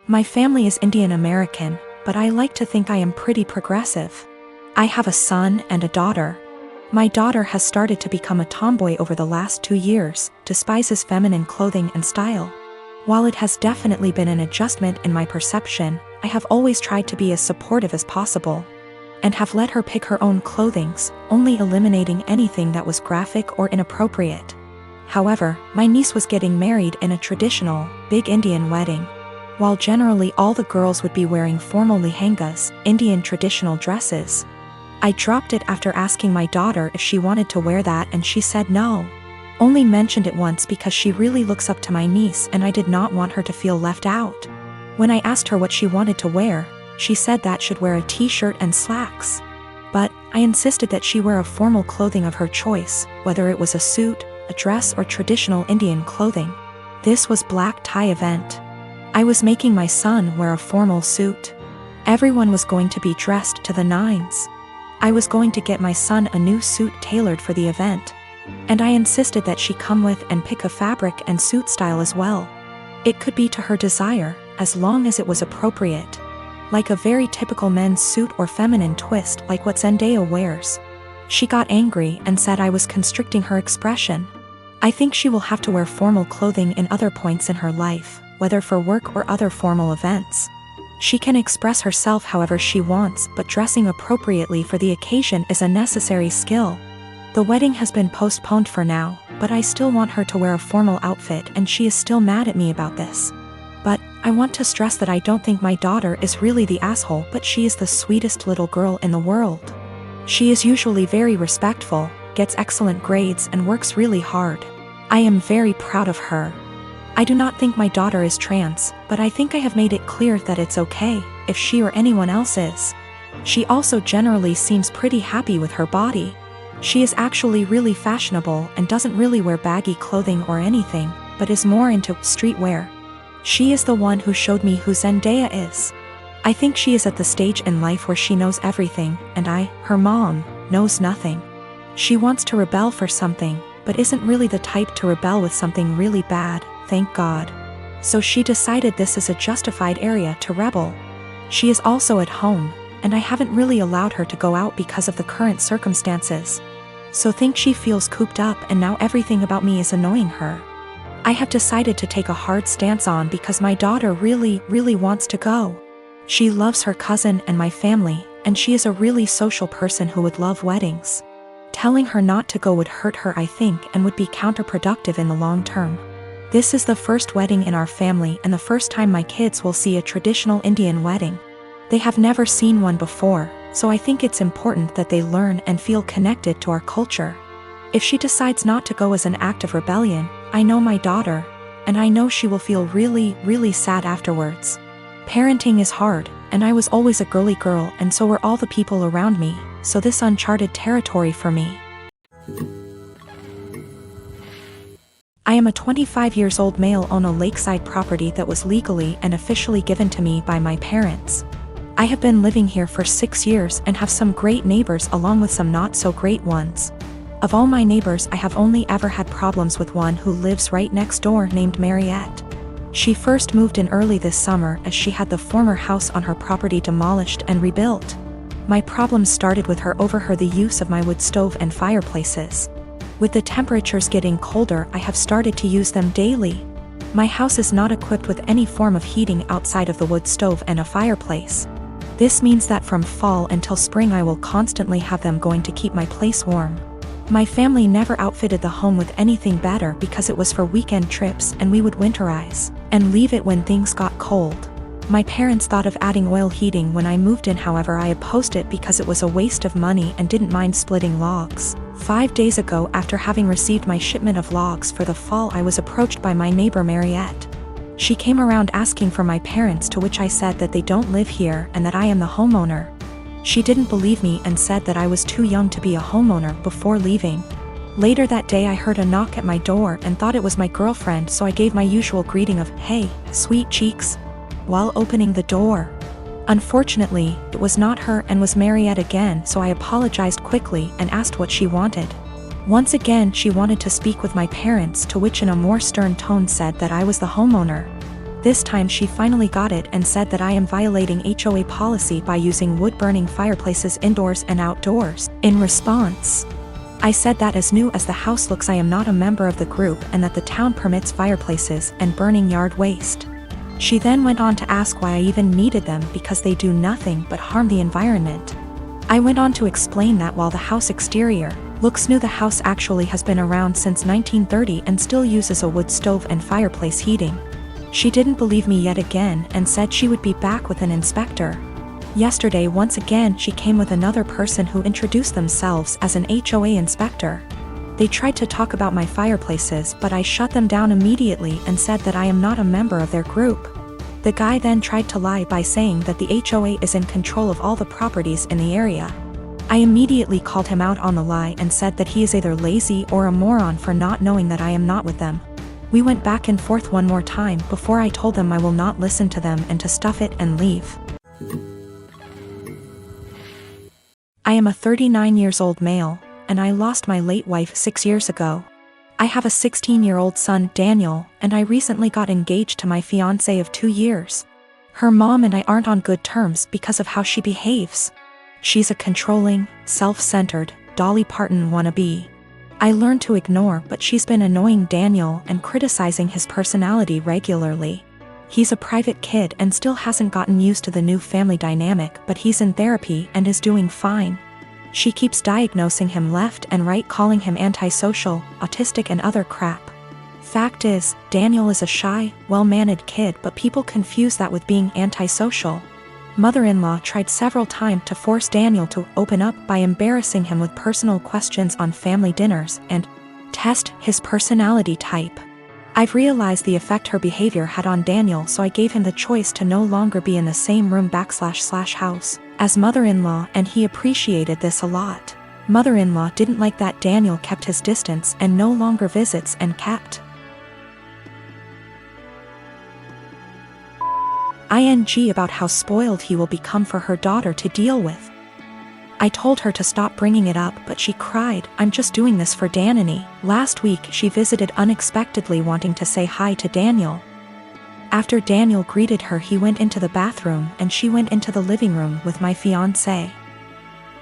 My family is Indian American, but I like to think I am pretty progressive. I have a son and a daughter. My daughter has started to become a tomboy over the last 2 years, despises feminine clothing and style. While it has definitely been an adjustment in my perception, I have always tried to be as supportive as possible, and have let her pick her own clothings, only eliminating anything that was graphic or inappropriate. However, my niece was getting married in a traditional, big Indian wedding. While generally all the girls would be wearing formal lehengas, Indian traditional dresses, I dropped it after asking my daughter if she wanted to wear that, and she said no. Only mentioned it once because she really looks up to my niece and I did not want her to feel left out. When I asked her what she wanted to wear, she said that should wear a t-shirt and slacks. But I insisted that she wear a formal clothing of her choice, whether it was a suit, a dress, or traditional Indian clothing. This was black tie event. I was making my son wear a formal suit. Everyone was going to be dressed to the nines. I was going to get my son a new suit tailored for the event, and I insisted that she come with and pick a fabric and suit style as well. It could be to her desire, as long as it was appropriate. Like a very typical men's suit or feminine twist like what Zendaya wears. She got angry and said I was constricting her expression. I think she will have to wear formal clothing in other points in her life, whether for work or other formal events. She can express herself however she wants, but dressing appropriately for the occasion is a necessary skill. The wedding has been postponed for now, but I still want her to wear a formal outfit, and she is still mad at me about this. But I want to stress that I don't think my daughter is really the asshole, but she is the sweetest little girl in the world. She is usually very respectful, gets excellent grades, and works really hard. I am very proud of her. I do not think my daughter is trans, but I think I have made it clear that it's okay if she or anyone else is. She also generally seems pretty happy with her body. She is actually really fashionable and doesn't really wear baggy clothing or anything, but is more into streetwear. She is the one who showed me who Zendaya is. I think she is at the stage in life where she knows everything, and I, her mom, knows nothing. She wants to rebel for something, but isn't really the type to rebel with something really bad, thank God. So she decided this is a justified area to rebel. She is also at home, and I haven't really allowed her to go out because of the current circumstances. So think she feels cooped up, and now everything about me is annoying her. I have decided to take a hard stance on because my daughter really wants to go. She loves her cousin and my family, and she is a really social person who would love weddings. Telling her not to go would hurt her, I think, and would be counterproductive in the long term. This is the first wedding in our family and the first time my kids will see a traditional Indian wedding. They have never seen one before, so I think it's important that they learn and feel connected to our culture. If she decides not to go as an act of rebellion, I know my daughter, and I know she will feel really sad afterwards. Parenting is hard, and I was always a girly girl, and so were all the people around me, so this uncharted territory for me. I am a 25-year-old male on a lakeside property that was legally and officially given to me by my parents. I have been living here for 6 years and have some great neighbors along with some not so great ones. Of all my neighbors, I have only ever had problems with one who lives right next door named Mariette. She first moved in early this summer as she had the former house on her property demolished and rebuilt. My problems started with her over the use of my wood stove and fireplaces. With the temperatures getting colder, I have started to use them daily. My house is not equipped with any form of heating outside of the wood stove and a fireplace. This means that from fall until spring I will constantly have them going to keep my place warm. My family never outfitted the home with anything better because it was for weekend trips and we would winterize and leave it when things got cold. My parents thought of adding oil heating when I moved in, however I opposed it because it was a waste of money and didn't mind splitting logs. 5 days ago, after having received my shipment of logs for the fall, I was approached by my neighbor Mariette. She came around asking for my parents, to which I said that they don't live here and that I am the homeowner. She didn't believe me and said that I was too young to be a homeowner before leaving. Later that day I heard a knock at my door and thought it was my girlfriend, so I gave my usual greeting of, "Hey, sweet cheeks," while opening the door. Unfortunately, it was not her and was Mariette again, so I apologized quickly and asked what she wanted. Once again she wanted to speak with my parents, to which in a more stern tone said that I was the homeowner. This time she finally got it and said that I am violating HOA policy by using wood-burning fireplaces indoors and outdoors. In response, I said that as new as the house looks I am not a member of the group and that the town permits fireplaces and burning yard waste. She then went on to ask why I even needed them because they do nothing but harm the environment. I went on to explain that while the house exterior looks new, the house actually has been around since 1930 and still uses a wood stove and fireplace heating. She didn't believe me yet again and said she would be back with an inspector. Yesterday once again she came with another person who introduced themselves as an HOA inspector. They tried to talk about my fireplaces but I shut them down immediately and said that I am not a member of their group. The guy then tried to lie by saying that the HOA is in control of all the properties in the area. I immediately called him out on the lie and said that he is either lazy or a moron for not knowing that I am not with them. We went back and forth one more time before I told them I will not listen to them and to stuff it and leave. I am a 39 years old male, and I lost my late wife 6 years ago. I have a 16-year-old son, Daniel, and I recently got engaged to my fiancé of 2 years. Her mom and I aren't on good terms because of how she behaves. She's a controlling, self-centered, Dolly Parton wannabe. I learned to ignore, but she's been annoying Daniel and criticizing his personality regularly. He's a private kid and still hasn't gotten used to the new family dynamic, but he's in therapy and is doing fine. She keeps diagnosing him left and right, calling him antisocial, autistic and other crap. Fact is, Daniel is a shy, well-mannered kid, but people confuse that with being antisocial. Mother-in-law tried several times to force Daniel to open up by embarrassing him with personal questions on family dinners and test his personality type. I've realized the effect her behavior had on Daniel, so I gave him the choice to no longer be in the same room / house as mother-in-law, and he appreciated this a lot. Mother-in-law didn't like that Daniel kept his distance and no longer visits and kept ing about how spoiled he will become for her daughter to deal with. I told her to stop bringing it up, but she cried, "I'm just doing this for Danny." Last week she visited unexpectedly, wanting to say hi to Daniel. After Daniel greeted her, he went into the bathroom and she went into the living room with my fiancé.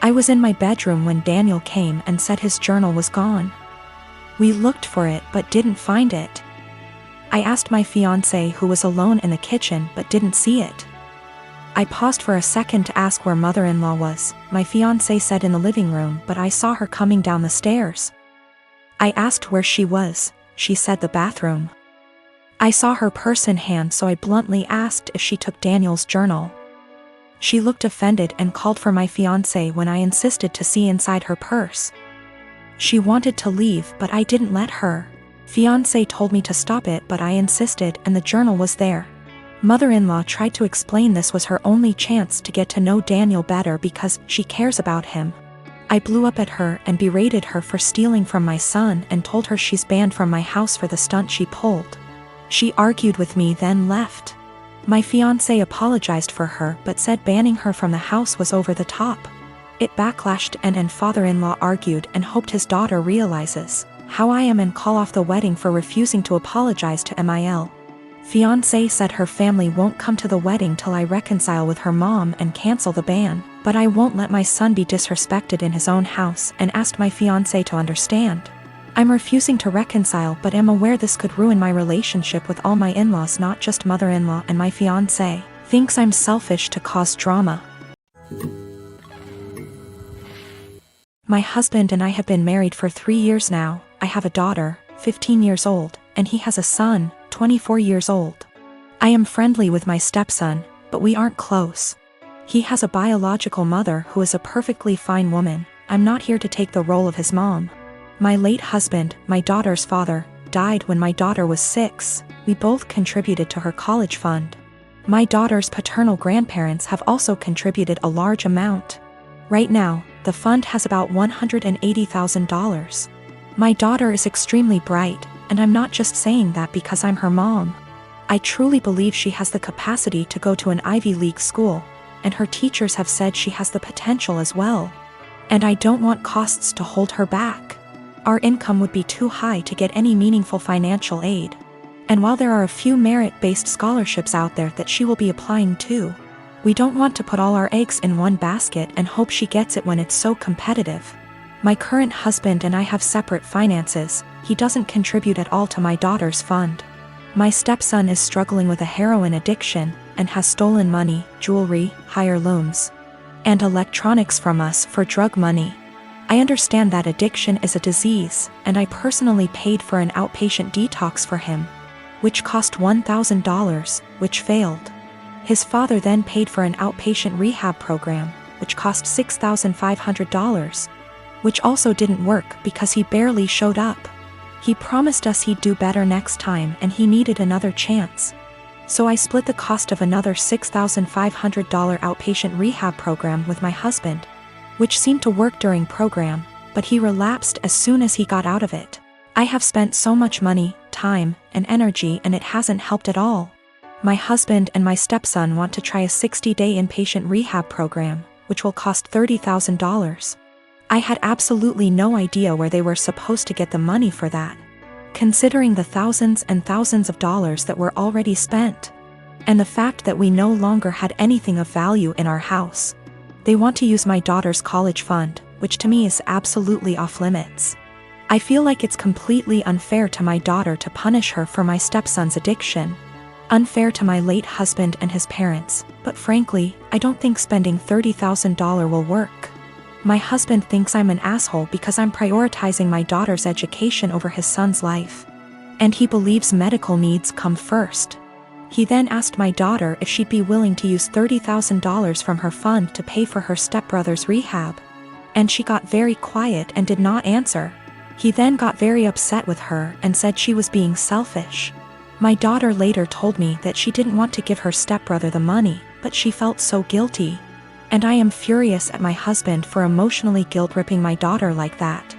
I was in my bedroom when Daniel came and said his journal was gone. We looked for it but didn't find it. I asked my fiancé, who was alone in the kitchen, but didn't see it. I paused for a second to ask where mother-in-law was. My fiancé said in the living room, but I saw her coming down the stairs. I asked where she was. She said the bathroom. I saw her purse in hand, so I bluntly asked if she took Daniel's journal. She looked offended and called for my fiancé when I insisted to see inside her purse. She wanted to leave, but I didn't let her. Fiancé told me to stop it, but I insisted, and the journal was there. Mother-in-law tried to explain this was her only chance to get to know Daniel better because she cares about him. I blew up at her and berated her for stealing from my son and told her she's banned from my house for the stunt she pulled. She argued with me, then left. My fiancé apologized for her but said banning her from the house was over the top. It backlashed and father-in-law argued and hoped his daughter realizes how I am and call off the wedding for refusing to apologize to Mil. Fiancé said her family won't come to the wedding till I reconcile with her mom and cancel the ban, but I won't let my son be disrespected in his own house and asked my fiancé to understand. I'm refusing to reconcile but am aware this could ruin my relationship with all my in-laws, not just mother-in-law, and my fiancé thinks I'm selfish to cause drama. My husband and I have been married for 3 years now. I have a daughter, 15 years old, and he has a son, 24 years old. I am friendly with my stepson, but we aren't close. He has a biological mother who is a perfectly fine woman. I'm not here to take the role of his mom. My late husband, my daughter's father, died when my daughter was 6. We both contributed to her college fund. My daughter's paternal grandparents have also contributed a large amount. Right now, the fund has about $180,000. My daughter is extremely bright, and I'm not just saying that because I'm her mom. I truly believe she has the capacity to go to an Ivy League school, and her teachers have said she has the potential as well. And I don't want costs to hold her back. Our income would be too high to get any meaningful financial aid. And while there are a few merit-based scholarships out there that she will be applying to, we don't want to put all our eggs in one basket and hope she gets it when it's so competitive. My current husband and I have separate finances. He doesn't contribute at all to my daughter's fund. My stepson is struggling with a heroin addiction and has stolen money, jewelry, higher loans, and electronics from us for drug money. I understand that addiction is a disease, and I personally paid for an outpatient detox for him, which cost $1,000, which failed. His father then paid for an outpatient rehab program, which cost $6,500, which also didn't work because he barely showed up. He promised us he'd do better next time and he needed another chance. So I split the cost of another $6,500 outpatient rehab program with my husband, which seemed to work during program, but he relapsed as soon as he got out of it. I have spent so much money, time, and energy and it hasn't helped at all. My husband and my stepson want to try a 60-day inpatient rehab program, which will cost $30,000. I had absolutely no idea where they were supposed to get the money for that, considering the thousands and thousands of dollars that were already spent, and the fact that we no longer had anything of value in our house. They want to use my daughter's college fund, which to me is absolutely off limits. I feel like it's completely unfair to my daughter to punish her for my stepson's addiction, unfair to my late husband and his parents, but frankly, I don't think spending $30,000 will work. My husband thinks I'm an asshole because I'm prioritizing my daughter's education over his son's life, and he believes medical needs come first. He then asked my daughter if she'd be willing to use $30,000 from her fund to pay for her stepbrother's rehab, and she got very quiet and did not answer. He then got very upset with her and said she was being selfish. My daughter later told me that she didn't want to give her stepbrother the money, but she felt so guilty. And I am furious at my husband for emotionally guilt-tripping my daughter like that.